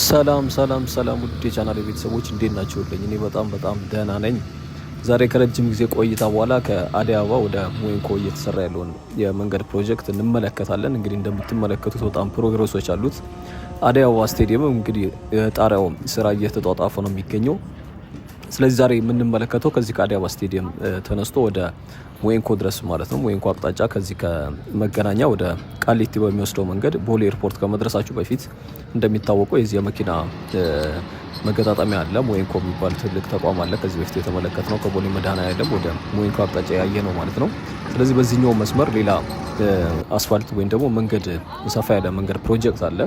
ሰላም ውድ የቻናል ቤተሰቦች እንዴት ናችሁልኝ? እኔ በጣም ደህና ነኝ። ዛሬ ከረጅም ጊዜ ቆይታ በኋላ ከአዲስ አበባ ወደ ሞይንኮ እየተሰራ ያለውን የመንገድ ፕሮጀክት እንመለከታለን። እንግዲህ እንደምትመለከቱት በጣም ፕሮግረሶች አሉት። አዲስ አበባ ስቴዲየም እንግዲህ ጣሪያው ስራ እየተጧጧፈ ነው የሚገኘው። ስለዚህ ዛሬ የምንመለከተው ከዚህ ከአዲስ አበባ ስቴዲየም ተነስቶ ወደ ሞይንኮ ድረስ ማለት ነው። ሞይንኮ አቅጣጫ ከዚህ ከመገናኛ ወደ ቃሊቲ በሚወስደው መንገድ ቦሌ ኤርፖርት ከመድረሳችሁ በፊት እንደሚታወቀው የዚህ የመኪና መገጣጠሚያ አለ። ሞይንኮ የሚባል ትልቅ ተቋም አለ። ከዚህ በፊት የተመለከትነው ከቦሌ መድኃኔዓለም ወደ ሞይንኮ አቅጣጫ ያየ ነው ማለት ነው። ስለዚህ በዚህኛው መስመር ሌላ አስፋልት ወይም ደግሞ መንገድ ሰፋ ያለ መንገድ ፕሮጀክት አለ።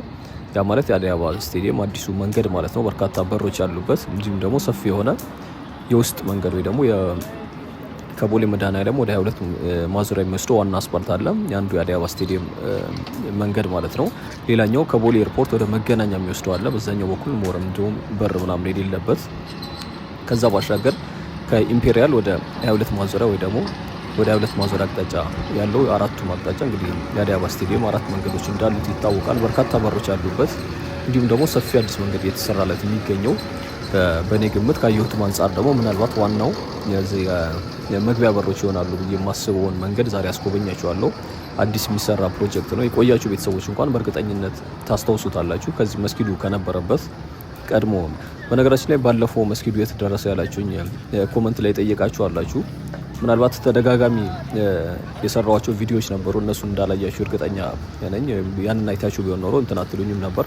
ያ ማለት የአዲስ አበባ ስቴዲየም አዲሱ መንገድ ማለት ነው። በርካታ በሮች ያሉበት እንዲሁም ደግሞ ሰፊ የሆነ የውስጥ መንገድ ወይ ደግሞ ከቦሌ መድኃኔዓለም ወደ 22 ማዞሪያ የሚወስደው ዋና አስፋልት አለ። የአንዱ የአዲስ አበባ ስቴዲየም መንገድ ማለት ነው። ሌላኛው ከቦሌ ኤርፖርት ወደ መገናኛ የሚወስደው አለ። በዛኛው በኩል ሞረም እንዲሁም በር ምናምን የሌለበት። ከዛ ባሻገር ከኢምፔሪያል ወደ 22 ማዞሪያ ወይ ደግሞ ወደ 22 ማዞሪያ አቅጣጫ ያለው አራቱም አቅጣጫ እንግዲህ የአዲስ አበባ ስቴዲየም አራት መንገዶች እንዳሉት ይታወቃል። በርካታ በሮች ያሉበት እንዲሁም ደግሞ ሰፊ አዲስ መንገድ የተሰራለት የሚገኘው በእኔ ግምት ካየሁትም አንጻር ደግሞ ምናልባት ዋናው የመግቢያ በሮች ይሆናሉ ብዬ የማስበውን መንገድ ዛሬ አስጎበኛችኋለሁ። አዲስ የሚሰራ ፕሮጀክት ነው። የቆያችሁ ቤተሰቦች እንኳን በእርግጠኝነት ታስታውሱታላችሁ። ከዚህ መስጊዱ ከነበረበት ቀድሞ በነገራችን ላይ ባለፈው መስጊዱ የት ደረሰ ያላችሁኝ ኮመንት ላይ ጠየቃችሁ አላችሁ። ምናልባት ተደጋጋሚ የሰራዋቸው ቪዲዮዎች ነበሩ። እነሱ እንዳላያችሁ እርግጠኛ ነኝ። ያንን አይታችሁ ቢሆን ኖሮ እንትን አትሉኝም ነበር።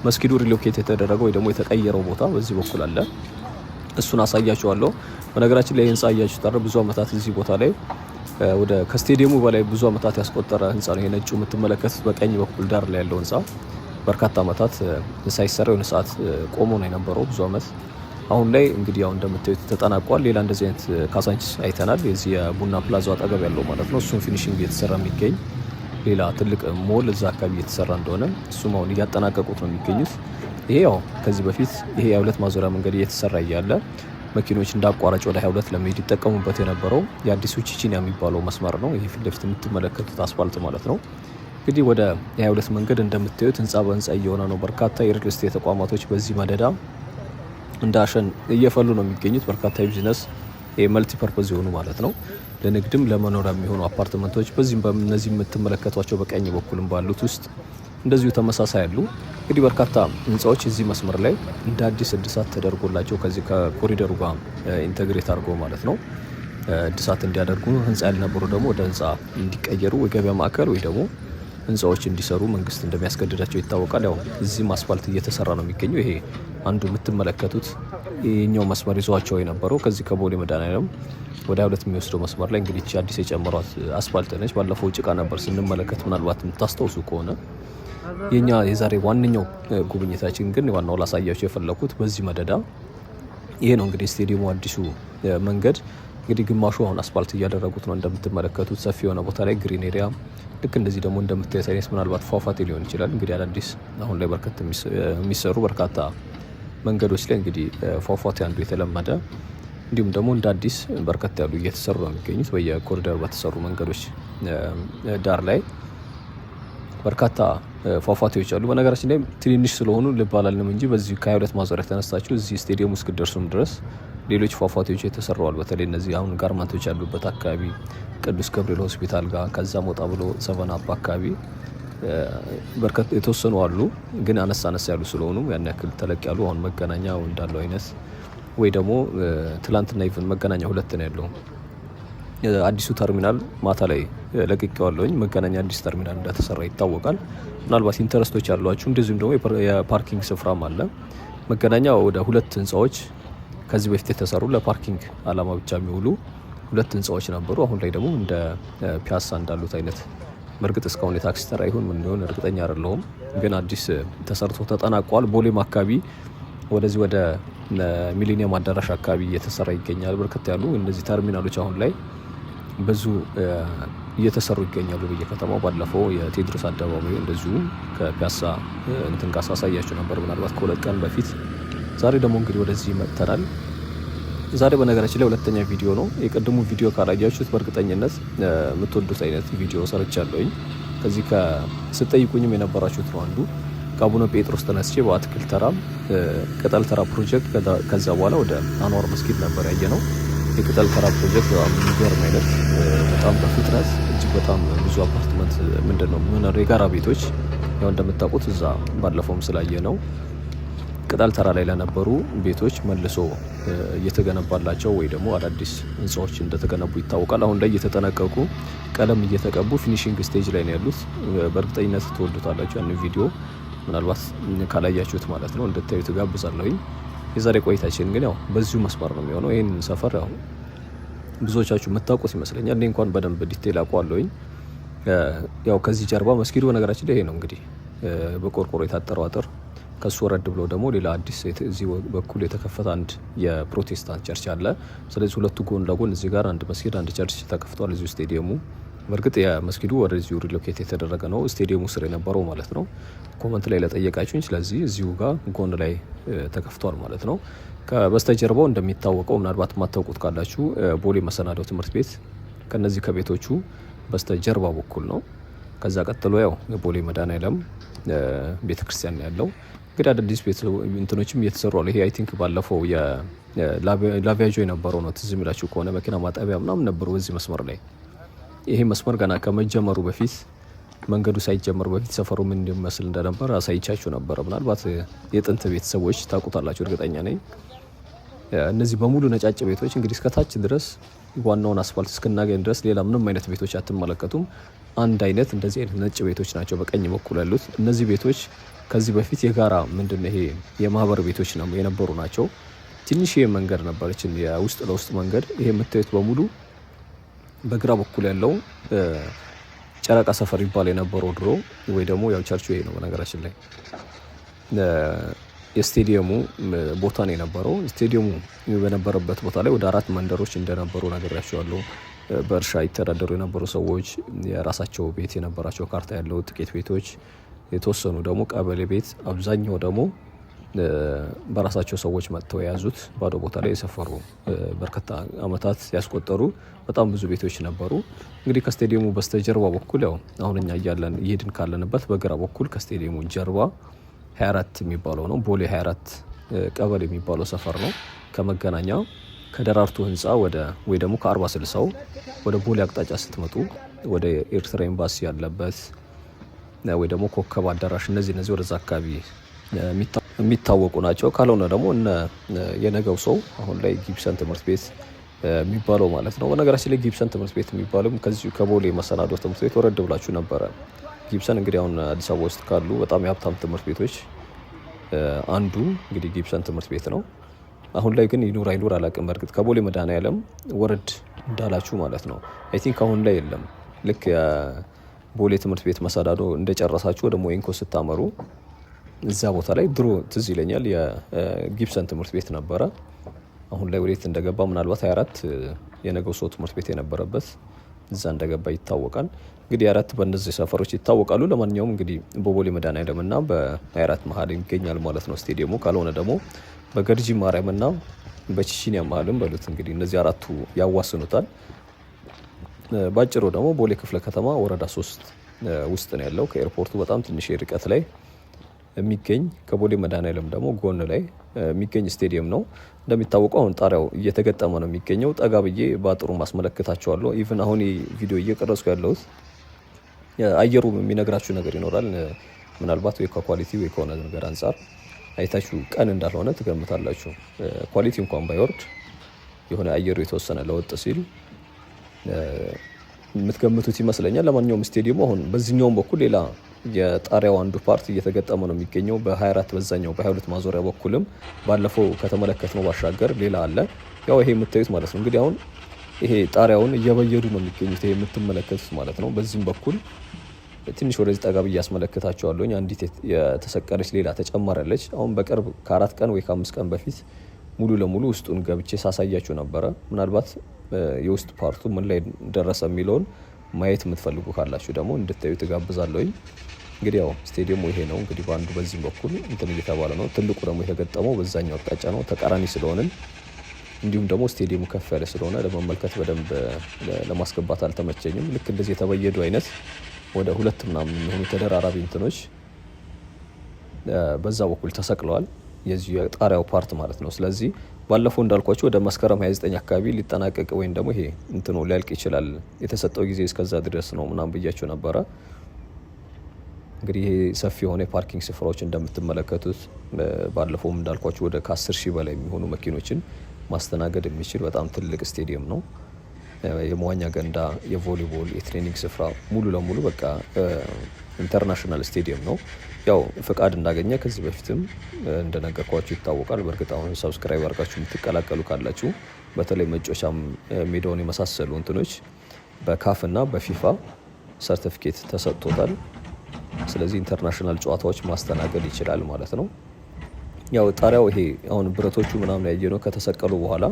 መስጊዱ ሪሎኬት የተደረገው ወይ ደግሞ የተቀየረው ቦታ በዚህ በኩል አለ። እሱን አሳያችኋለሁ። በነገራችን ላይ ህንጻ አያችሁ ታረ ብዙ አመታት እዚህ ቦታ ላይ ወደ ከስቴዲየሙ በላይ ብዙ አመታት ያስቆጠረ ህንጻ ነው። የነጩ የምትመለከቱት በቀኝ በኩል ዳር ላይ ያለው ህንጻ በርካታ አመታት ሳይሰራ የሆነ ሰዓት ቆሞ ነው የነበረው ብዙ አመት። አሁን ላይ እንግዲህ ያው እንደምታዩት ተጠናቋል። ሌላ እንደዚህ አይነት ካሳንቺስ አይተናል። የዚህ የቡና ፕላዛው አጠገብ ያለው ማለት ነው። እሱም ፊኒሺንግ እየተሰራ የሚገኝ ሌላ ትልቅ ሞል እዛ አካባቢ እየተሰራ እንደሆነ እሱም አሁን እያጠናቀቁት ነው የሚገኙት። ይሄ ያው ከዚህ በፊት ይሄ የ22 ማዞሪያ መንገድ እየተሰራ እያለ መኪኖች እንዳቋራጭ ወደ 22 ለመሄድ ይጠቀሙበት የነበረው የአዲሱ ቺቺኒያ የሚባለው መስመር ነው። ይሄ ፊት ለፊት የምትመለከቱት አስፋልት ማለት ነው። እንግዲህ ወደ የ22 መንገድ እንደምታዩት ህንጻ በህንጻ እየሆነ ነው። በርካታ የሪል ስቴት ተቋማቶች በዚህ መደዳ እንዳሸን እየፈሉ ነው የሚገኙት። በርካታ የቢዝነስ መልቲ ፐርፖዝ የሆኑ ማለት ነው ለንግድም ለመኖሪያ የሚሆኑ አፓርትመንቶች በዚህም በእነዚህ የምትመለከቷቸው በቀኝ በኩልም ባሉት ውስጥ እንደዚሁ ተመሳሳይ አሉ። እንግዲህ በርካታ ህንጻዎች እዚህ መስመር ላይ እንደ አዲስ እድሳት ተደርጎላቸው ከዚህ ከኮሪደሩ ጋር ኢንተግሬት አድርጎ ማለት ነው እድሳት እንዲያደርጉ ህንጻ ያልነበሩ ደግሞ ወደ ህንጻ እንዲቀየሩ የገበያ ማዕከል ወይ ደግሞ ህንጻዎች እንዲሰሩ መንግስት እንደሚያስገድዳቸው ይታወቃል። ያው እዚህም አስፋልት እየተሰራ ነው የሚገኘው። ይሄ አንዱ የምትመለከቱት የኛው መስመር ይዟቸው የነበረው ከዚህ ከቦሌ መድኃኔዓለም ወደ 22 የሚወስደው መስመር ላይ እንግዲህ አዲስ የጨመሯት አስፋልት ነች። ባለፈው ጭቃ ነበር ስንመለከት ምናልባት የምታስታውሱ ከሆነ። የኛ የዛሬ ዋነኛው ጉብኝታችን ግን ዋናው ላሳያቸው የፈለኩት በዚህ መደዳ ይሄ ነው። እንግዲህ ስቴዲየሙ አዲሱ መንገድ እንግዲህ ግማሹ አሁን አስፋልት እያደረጉት ነው እንደምትመለከቱት። ሰፊ የሆነ ቦታ ላይ ግሪን ኤሪያ ልክ እንደዚህ ደግሞ እንደምታዩት አይነት ምናልባት ፏፏቴ ሊሆን ይችላል። እንግዲህ አዳዲስ አሁን ላይ በርከት የሚሰሩ በርካታ መንገዶች ላይ እንግዲህ ፏፏቴ አንዱ የተለመደ እንዲሁም ደግሞ እንደ አዲስ በርከት ያሉ እየተሰሩ ነው የሚገኙት። በየኮሪደር በተሰሩ መንገዶች ዳር ላይ በርካታ ፏፏቴዎች አሉ። በነገራችን ላይ ትንንሽ ስለሆኑ ልብ አላልንም እንጂ በዚህ ከ22 ማዞሪያ ተነስታችሁ እዚህ ስቴዲየም ውስጥ ደርሱም ድረስ ሌሎች ፏፏቴዎች የተሰራዋል። በተለይ እነዚህ አሁን ጋርመንቶች ያሉበት አካባቢ ቅዱስ ገብርኤል ሆስፒታል ጋር ከዛ ሞጣ ብሎ ሰቨን አፕ አካባቢ በርከት የተወሰኑ አሉ። ግን አነስ ያሉ ስለሆኑ ያን ያክል ተለቅ ያሉ አሁን መገናኛ እንዳለው አይነት ወይ ደግሞ ትላንትና ኢቭን መገናኛ 2 ነው ያለው አዲሱ ተርሚናል ማታ ላይ ለቅቄዋለሁኝ። መገናኛ አዲስ ተርሚናል እንደተሰራ ይታወቃል። ምናልባት ኢንተረስቶች ያሏችሁ እንደዚሁም ደግሞ የፓርኪንግ ስፍራም አለ። መገናኛ ወደ 2 ህንጻዎች ከዚህ በፊት የተሰሩ ለፓርኪንግ አላማ ብቻ የሚውሉ 2 ህንጻዎች ነበሩ። አሁን ላይ ደግሞ እንደ ፒያሳ እንዳሉት አይነት በእርግጥ እስካሁን የታክሲ ተራ ይሁን ምን ይሁን እርግጠኛ አይደለሁም፣ ግን አዲስ ተሰርቶ ተጠናቋል። ቦሌም አካባቢ ወደዚህ ወደ ሚሊኒየም አዳራሽ አካባቢ እየተሰራ ይገኛል። በርከት ያሉ እነዚህ ተርሚናሎች አሁን ላይ ብዙ እየተሰሩ ይገኛሉ በየከተማው። ባለፈው የቴዎድሮስ አደባባይ እንደዚሁ ከፒያሳ እንትን ጋር ሳሳያችሁ ነበር ምናልባት ከ2 ቀን በፊት። ዛሬ ደግሞ እንግዲህ ወደዚህ መጥተናል። ዛሬ በነገራችን ላይ ሁለተኛ ቪዲዮ ነው። የቀድሙ ቪዲዮ ካላያችሁት በእርግጠኝነት የምትወዱት አይነት ቪዲዮ ሰርቻለሁኝ። ከዚህ ከስጠይቁኝም የነበራችሁት ነው አንዱ ከአቡነ ጴጥሮስ ተነስቼ በአትክልት ተራ ቅጠል ተራ ፕሮጀክት ከዛ በኋላ ወደ አንዋር መስጊድ ነበር ያየነው። የቅጠል ተራ ፕሮጀክት የሚገርም አይነት በጣም በፍጥነት እጅግ በጣም ብዙ አፓርትመንት ምንድነው መኖሪያ የጋራ ቤቶች ያው እንደምታውቁት እዛ ባለፈውም ስላየ ነው ቅጠል ተራ ላይ ለነበሩ ቤቶች መልሶ እየተገነባላቸው ወይ ደግሞ አዳዲስ ህንፃዎች እንደተገነቡ ይታወቃል። አሁን ላይ እየተጠናቀቁ ቀለም እየተቀቡ ፊኒሺንግ ስቴጅ ላይ ነው ያሉት። በእርግጠኝነት ትወዱታላችሁ ያን ቪዲዮ ምናልባት ካላያችሁት ማለት ነው እንድታዩት ጋብዛለሁኝ። የዛሬ ቆይታችን ግን ያው በዚሁ መስመር ነው የሚሆነው። ይህን ሰፈር ያው ብዙዎቻችሁ የምታውቁት ይመስለኛል። እኔ እንኳን በደንብ ዲቴል አውቀዋለሁኝ። ያው ከዚህ ጀርባ መስጊዱ በነገራችን ላይ ይሄ ነው እንግዲህ በቆርቆሮ የታጠረው አጥር ከሱ ወረድ ብሎ ደግሞ ሌላ አዲስ እዚህ በኩል የተከፈተ አንድ የፕሮቴስታንት ቸርች አለ። ስለዚህ ሁለቱ ጎን ለጎን እዚህ ጋር አንድ መስጊድ አንድ ቸርች ተከፍቷል። እዚሁ ስቴዲየሙ በእርግጥ የመስጊዱ ወደዚሁ ሪሎኬት የተደረገ ነው፣ ስቴዲየሙ ስር የነበረው ማለት ነው። ኮመንት ላይ ለጠየቃችሁኝ፣ ስለዚህ እዚሁ ጋር ጎን ላይ ተከፍቷል ማለት ነው። ከበስተጀርባው እንደሚታወቀው ምናልባት የማታውቁት ካላችሁ ቦሌ መሰናዶ ትምህርት ቤት ከነዚህ ከቤቶቹ በስተጀርባ በኩል ነው። ከዛ ቀጥሎ ያው የቦሌ መድኃኔዓለም ቤተክርስቲያን ያለው እንግዲህ አዳዲስ ቤት እንትኖችም እየተሰሩ አሉ። ይሄ አይ ቲንክ ባለፈው የላቪያጆ የነበረው ነው ትዝ የሚላችሁ ከሆነ መኪና ማጠቢያ ምናምን ነበሩ በዚህ መስመር ላይ። ይሄ መስመር ገና ከመጀመሩ በፊት መንገዱ ሳይጀመር በፊት ሰፈሩ ምን እንደሚመስል እንደነበር አሳይቻችሁ ነበረ። ምናልባት የጥንት ቤተሰቦች ታውቁታላችሁ እርግጠኛ ነኝ። እነዚህ በሙሉ ነጫጭ ቤቶች እንግዲህ እስከታች ድረስ ዋናውን አስፋልት እስክናገኝ ድረስ ሌላ ምንም አይነት ቤቶች አትመለከቱም። አንድ አይነት እንደዚህ አይነት ነጭ ቤቶች ናቸው በቀኝ በኩል ያሉት። እነዚህ ቤቶች ከዚህ በፊት የጋራ ምንድነው ይሄ የማህበር ቤቶች ነው የነበሩ ናቸው። ትንሽ መንገድ ነበረችን የውስጥ ለውስጥ መንገድ። ይሄ የምታዩት በሙሉ በግራ በኩል ያለው ጨረቃ ሰፈር ይባል የነበረው ድሮ፣ ወይ ደግሞ ያው ቸርቹ ይሄ ነው በነገራችን ላይ የስቴዲየሙ ቦታ ነው የነበረው። ስቴዲየሙ በነበረበት ቦታ ላይ ወደ 4 መንደሮች እንደነበሩ ነግሬያቸዋለሁ። በእርሻ ይተዳደሩ የነበሩ ሰዎች፣ የራሳቸው ቤት የነበራቸው ካርታ ያለው ጥቂት ቤቶች፣ የተወሰኑ ደግሞ ቀበሌ ቤት፣ አብዛኛው ደግሞ በራሳቸው ሰዎች መጥተው የያዙት ባዶ ቦታ ላይ የሰፈሩ በርካታ አመታት ያስቆጠሩ በጣም ብዙ ቤቶች ነበሩ። እንግዲህ ከስቴዲየሙ በስተጀርባ በኩል ያው አሁን እኛ እየሄድን ካለንበት በግራ በኩል ከስቴዲየሙ ጀርባ 24 የሚባለው ነው ቦሌ 24 ቀበሌ የሚባለው ሰፈር ነው። ከመገናኛ ከደራርቱ ህንፃ ወይ ደግሞ ከ40/60 ወደ ቦሌ አቅጣጫ ስትመጡ ወደ ኤርትራ ኤምባሲ ያለበት ወይ ደግሞ ኮከብ አዳራሽ እነዚህ ወደዛ አካባቢ የሚታወቁ ናቸው። ካልሆነ ደግሞ የነገው ሰው አሁን ላይ ጊብሰን ትምህርት ቤት የሚባለው ማለት ነው። በነገራችን ላይ ጊብሰን ትምህርት ቤት የሚባለው ከዚሁ ከቦሌ መሰናዶ ትምህርት ቤት ወረድ ብላችሁ ነበረ። ጊብሰን እንግዲህ አሁን አዲስ አበባ ውስጥ ካሉ በጣም የሀብታም ትምህርት ቤቶች አንዱ እንግዲህ ጊብሰን ትምህርት ቤት ነው። አሁን ላይ ግን ይኑር አይኑር አላውቅም። በእርግጥ ከቦሌ መድኃኔዓለም ወረድ እንዳላችሁ ማለት ነው አይ ቲንክ አሁን ላይ የለም። ልክ የቦሌ ትምህርት ቤት መሰናዶ እንደጨረሳችሁ ወደ ሞይንኮ ስታመሩ እዛ ቦታ ላይ ድሮ ትዝ ይለኛል የጊብሰን ትምህርት ቤት ነበረ። አሁን ላይ ወዴት እንደገባ ምናልባት 24 የነገው ሰው ትምህርት ቤት የነበረበት እዛ እንደገባ ይታወቃል። እንግዲህ 24 በእነዚህ ሰፈሮች ይታወቃሉ። ለማንኛውም እንግዲህ በቦሌ መድኃኔዓለም እና በ24 መሀል ይገኛል ማለት ነው ስቴዲየሙ። ካልሆነ ደግሞ በገርጂ ማርያም እና በቺቺኒያ መሀልም በሉት እንግዲህ እነዚህ አራቱ ያዋስኑታል። ባጭሩ ደግሞ ቦሌ ክፍለ ከተማ ወረዳ 3 ውስጥ ነው ያለው። ከኤርፖርቱ በጣም ትንሽ ርቀት ላይ የሚገኝ ከቦሌ መድኃኔዓለም ደግሞ ጎን ላይ የሚገኝ ስቴዲየም ነው። እንደሚታወቀው አሁን ጣሪያው እየተገጠመ ነው የሚገኘው። ጠጋ ብዬ በአጥሩ ማስመለከታቸዋለሁ። ኢቭን አሁን ቪዲዮ እየቀረጽኩ ያለሁት አየሩ የሚነግራችሁ ነገር ይኖራል። ምናልባት ወይ ከኳሊቲ ወይ ከሆነ ነገር አንጻር አይታችሁ ቀን እንዳልሆነ ትገምታላችሁ። ኳሊቲ እንኳን ባይወርድ የሆነ አየሩ የተወሰነ ለወጥ ሲል የምትገምቱት ይመስለኛል። ለማንኛውም ስቴዲየሙ አሁን በዚህኛውም በኩል ሌላ የጣሪያው አንዱ ፓርት እየተገጠመ ነው የሚገኘው በ24 በዛኛው በ22 ማዞሪያ በኩልም ባለፈው ከተመለከትነው ባሻገር ሌላ አለ። ያው ይሄ የምታዩት ማለት ነው እንግዲህ አሁን ይሄ ጣሪያውን እየበየዱ ነው የሚገኙት ይሄ የምትመለከቱት ማለት ነው። በዚህም በኩል ትንሽ ወደዚህ ጠጋ ብዬ አስመለክታቸዋለሁኝ። አንዲት የተሰቀለች ሌላ ተጨማሪያለች። አሁን በቅርብ ከ4 ቀን ወይ ከ5 ቀን በፊት ሙሉ ለሙሉ ውስጡን ገብቼ ሳሳያችሁ ነበረ። ምናልባት የውስጥ ፓርቱ ምን ላይ ደረሰ የሚለውን ማየት የምትፈልጉ ካላችሁ ደግሞ እንድታዩ ትጋብዛለሁኝ። እንግዲህ ያው ስቴዲየሙ ይሄ ነው እንግዲህ በአንዱ በዚህም በኩል እንትን እየተባለ ነው። ትልቁ ደግሞ የተገጠመው በዛኛው አቅጣጫ ነው። ተቃራኒ ስለሆነን እንዲሁም ደግሞ ስቴዲየሙ ከፍ ያለ ስለሆነ ለመመልከት በደንብ ለማስገባት አልተመቸኝም። ልክ እንደዚህ የተበየዱ አይነት ወደ 2 ምናምን የሚሆኑ ተደራራቢ እንትኖች በዛ በኩል ተሰቅለዋል፣ የዚህ የጣሪያው ፓርት ማለት ነው። ስለዚህ ባለፈው እንዳልኳቸው ወደ መስከረም 29 አካባቢ ሊጠናቀቅ ወይም ደግሞ ይሄ እንትኑ ሊያልቅ ይችላል፣ የተሰጠው ጊዜ እስከዛ ድረስ ነው ምናምን ብያቸው ነበረ። እንግዲህ ይሄ ሰፊ የሆነ የፓርኪንግ ስፍራዎች እንደምትመለከቱት ባለፈውም እንዳልኳቸው ወደ ከ10 ሺህ በላይ የሚሆኑ መኪኖችን ማስተናገድ የሚችል በጣም ትልቅ ስቴዲየም ነው። የመዋኛ ገንዳ፣ የቮሊቦል፣ የትሬኒንግ ስፍራ ሙሉ ለሙሉ በቃ ኢንተርናሽናል ስቴዲየም ነው። ያው ፍቃድ እንዳገኘ ከዚህ በፊትም እንደነገርኳችሁ ይታወቃል። በእርግጥ አሁን ሰብስክራይብ አድርጋችሁ የምትቀላቀሉ ካላችሁ በተለይ መጫወቻም ሜዳውን የመሳሰሉ እንትኖች በካፍ እና በፊፋ ሰርቲፊኬት ተሰጥቶታል። ስለዚህ ኢንተርናሽናል ጨዋታዎች ማስተናገድ ይችላል ማለት ነው። ያው ጣሪያው ይሄ አሁን ብረቶቹ ምናምን ያየ ነው ከተሰቀሉ በኋላ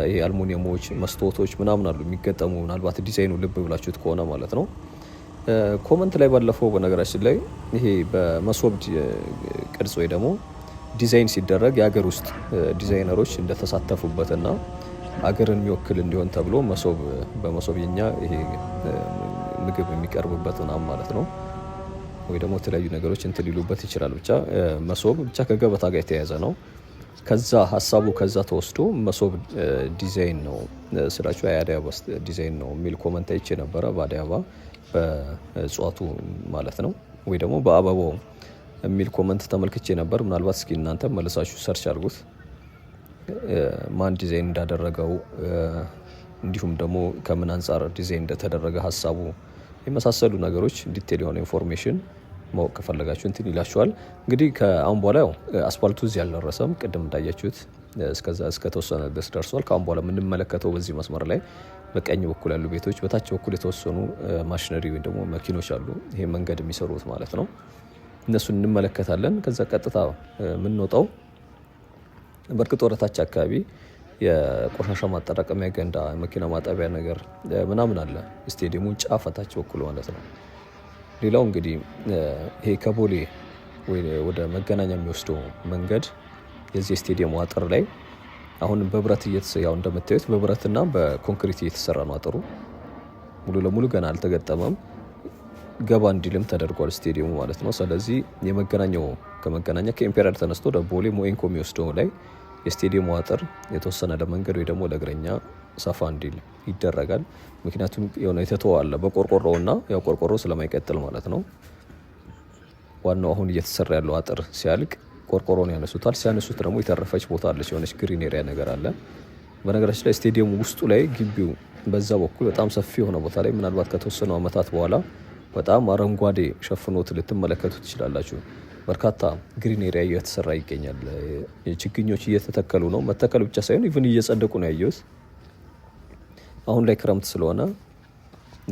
ይሄ አልሙኒየሞች፣ መስታወቶች ምናምን አሉ የሚገጠሙ፣ ምናልባት ዲዛይኑ ልብ ብላችሁት ከሆነ ማለት ነው። ኮመንት ላይ ባለፈው በነገራችን ላይ ይሄ በመሶብ ቅርጽ ወይ ደግሞ ዲዛይን ሲደረግ የሀገር ውስጥ ዲዛይነሮች እንደተሳተፉበትና አገርን የሚወክል እንዲሆን ተብሎ በመሶብ የኛ ይሄ ምግብ የሚቀርብበት ምናምን ማለት ነው። ወይ ደግሞ የተለያዩ ነገሮች እንትን ሊሉበት ይችላል። ብቻ መሶብ ብቻ ከገበታ ጋር የተያያዘ ነው። ከዛ ሀሳቡ ከዛ ተወስዶ መሶብ ዲዛይን ነው ስላችሁ የአደይ አበባ ዲዛይን ነው የሚል ኮመንት አይቼ ነበረ። በአደይ አበባ በእጽዋቱ ማለት ነው ወይ ደግሞ በአበባው የሚል ኮመንት ተመልክቼ ነበር። ምናልባት እስኪ እናንተ መልሳችሁ ሰርች አድርጉት ማን ዲዛይን እንዳደረገው እንዲሁም ደግሞ ከምን አንጻር ዲዛይን እንደተደረገ ሀሳቡ የመሳሰሉ ነገሮች ዲቴል የሆነ ኢንፎርሜሽን ማወቅ ከፈለጋችሁ እንትን ይላችኋል። እንግዲህ ከአሁን በኋላ ያው አስፋልቱ እዚህ አልደረሰም። ቅድም እንዳያችሁት እስከተወሰነ ድረስ ደርሷል። ከአሁን በኋላ የምንመለከተው በዚህ መስመር ላይ በቀኝ በኩል ያሉ ቤቶች፣ በታች በኩል የተወሰኑ ማሽነሪ ወይም ደግሞ መኪኖች አሉ፣ ይሄ መንገድ የሚሰሩት ማለት ነው። እነሱን እንመለከታለን። ከዛ ቀጥታ የምንወጣው በእርግጥ ወደታች አካባቢ የቆሻሻ ማጠራቀሚያ ገንዳ፣ መኪና ማጠቢያ ነገር ምናምን አለ ስቴዲየሙን ጫፍ ታች በኩል ማለት ነው። ሌላው እንግዲህ ይሄ ከቦሌ ወደ መገናኛ የሚወስደው መንገድ የዚህ ስቴዲየሙ አጥር ላይ አሁን በብረት ያው እንደምታዩት በብረትና በኮንክሪት እየተሰራ ነው። አጥሩ ሙሉ ለሙሉ ገና አልተገጠመም፣ ገባ እንዲልም ተደርጓል ስቴዲየሙ ማለት ነው። ስለዚህ ከመገናኛ ከኢምፔሪያል ተነስቶ ወደ ቦሌ ሞኢንኮ የሚወስደው ላይ የስቴዲየሙ አጥር የተወሰነ ለመንገድ ወይ ደግሞ ለእግረኛ ሰፋ እንዲል ይደረጋል። ምክንያቱም የሆነ የተተወ አለ በቆርቆሮና ያው ቆርቆሮ ስለማይቀጥል ማለት ነው። ዋናው አሁን እየተሰራ ያለው አጥር ሲያልቅ ቆርቆሮን ያነሱታል። ሲያነሱት ደግሞ የተረፈች ቦታ አለች፣ የሆነች ግሪን ኤሪያ ነገር አለ። በነገራችን ላይ ስቴዲየሙ ውስጡ ላይ ግቢው በዛ በኩል በጣም ሰፊ የሆነ ቦታ ላይ ምናልባት ከተወሰኑ ዓመታት በኋላ በጣም አረንጓዴ ሸፍኖት ልትመለከቱ ትችላላችሁ። በርካታ ግሪን ኤሪያ እየተሰራ ይገኛል። ችግኞች እየተተከሉ ነው። መተከል ብቻ ሳይሆን ኢቭን እየጸደቁ ነው ያየሁት። አሁን ላይ ክረምት ስለሆነ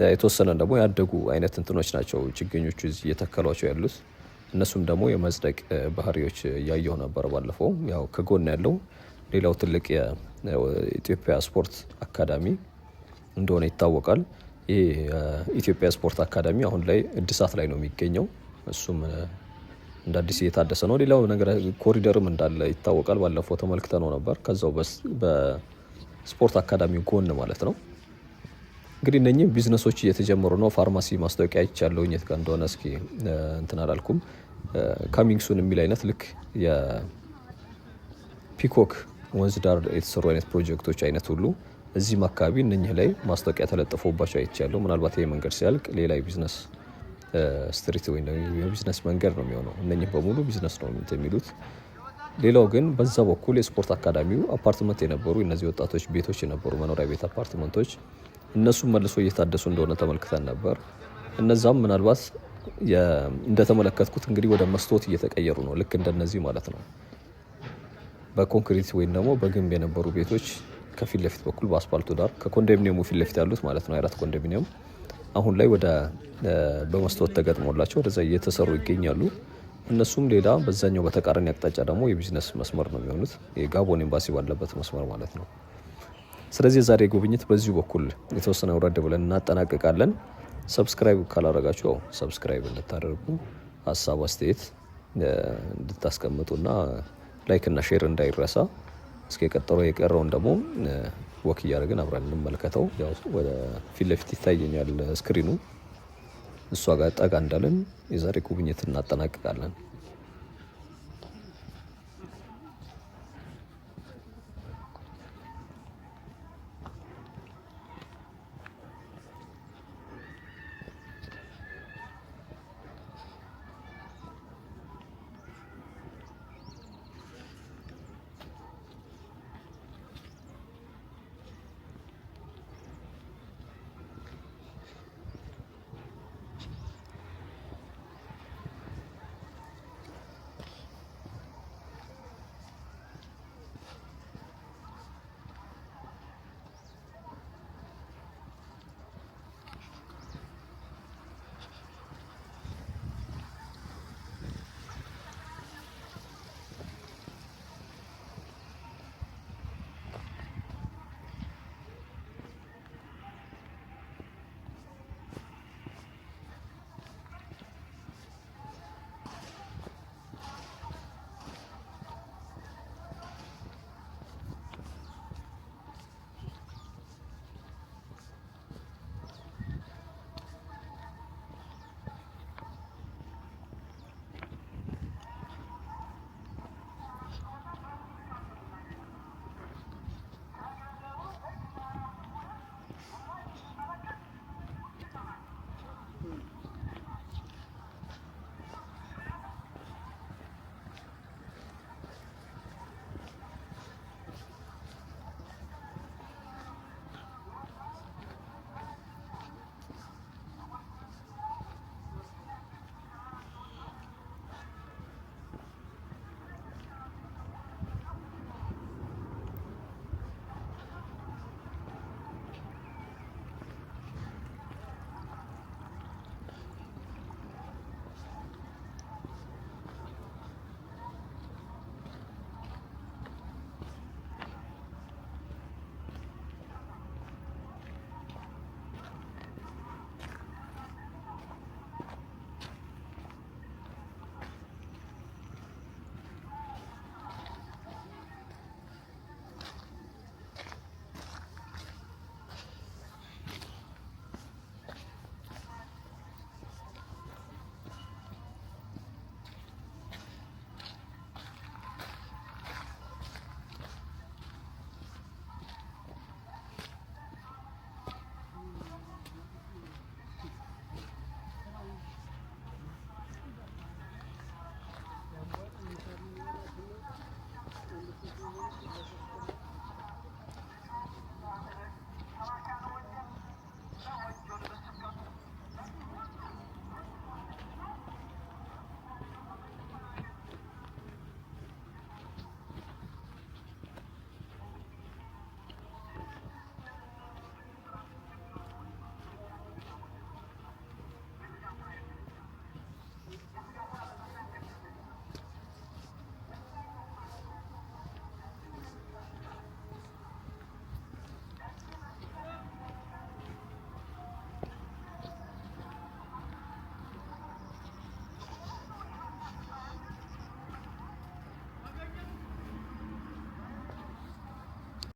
የተወሰነ ደግሞ ያደጉ አይነት እንትኖች ናቸው ችግኞቹ እየተከሏቸው ያሉት። እነሱም ደግሞ የመጽደቅ ባህሪዎች እያየሁ ነበር ባለፈው። ያው ከጎን ያለው ሌላው ትልቅ የኢትዮጵያ ስፖርት አካዳሚ እንደሆነ ይታወቃል። ይህ የኢትዮጵያ ስፖርት አካዳሚ አሁን ላይ እድሳት ላይ ነው የሚገኘው። እሱም እንደ አዲስ እየታደሰ ነው። ሌላው ነገር ኮሪደርም እንዳለ ይታወቃል። ባለፈው ተመልክተ ነው ነበር ከዛው በስፖርት አካዳሚው ጎን ማለት ነው። እንግዲህ እነኚህ ቢዝነሶች እየተጀመሩ ነው። ፋርማሲ ማስታወቂያ ይቻለው የት ጋር እንደሆነ እስኪ እንትን አላልኩም። ካሚንግ ሱን የሚል አይነት ልክ የፒኮክ ወንዝ ዳር የተሰሩ አይነት ፕሮጀክቶች አይነት ሁሉ እዚህም አካባቢ እነኚህ ላይ ማስታወቂያ ተለጥፎባቸው አይቻለሁ። ምናልባት ይሄ መንገድ ሲያልቅ ሌላ የቢዝነስ ስትሪት ወይ የቢዝነስ መንገድ ነው የሚሆነው። እነኚህ በሙሉ ቢዝነስ ነው የሚሉት። ሌላው ግን በዛ በኩል የስፖርት አካዳሚው አፓርትመንት የነበሩ እነዚህ ወጣቶች ቤቶች የነበሩ መኖሪያ ቤት አፓርትመንቶች እነሱም መልሶ እየታደሱ እንደሆነ ተመልክተን ነበር። እነዛም ምናልባት እንደተመለከትኩት እንግዲህ ወደ መስታወት እየተቀየሩ ነው። ልክ እንደነዚህ ማለት ነው። በኮንክሪት ወይም ደግሞ በግንብ የነበሩ ቤቶች ከፊት ለፊት በኩል በአስፓልቱ ዳር ከኮንዶሚኒየሙ ፊት ለፊት ያሉት ማለት ነው 4 ኮንዶሚኒየም አሁን ላይ በመስታወት ተገጥሞላቸው ወደዛ እየተሰሩ ይገኛሉ። እነሱም ሌላ በዛኛው በተቃራኒ አቅጣጫ ደግሞ የቢዝነስ መስመር ነው የሚሆኑት፣ የጋቦን ኤምባሲ ባለበት መስመር ማለት ነው። ስለዚህ ዛሬ ጉብኝት በዚሁ በኩል የተወሰነ ወረድ ብለን እናጠናቀቃለን። ሰብስክራይብ ካላረጋችሁ ሰብስክራይብ እንድታደርጉ፣ ሀሳብ አስተያየት እንድታስቀምጡና ላይክ እና ሼር እንዳይረሳ። እስከ የቀረውን ደግሞ ወክ እያደረግን አብረን እንመልከተው። ያው ወደ ፊት ለፊት ይታየኛል ስክሪኑ። እሷ ጋር ጠጋ እንዳለን የዛሬ ጉብኝት እናጠናቅቃለን።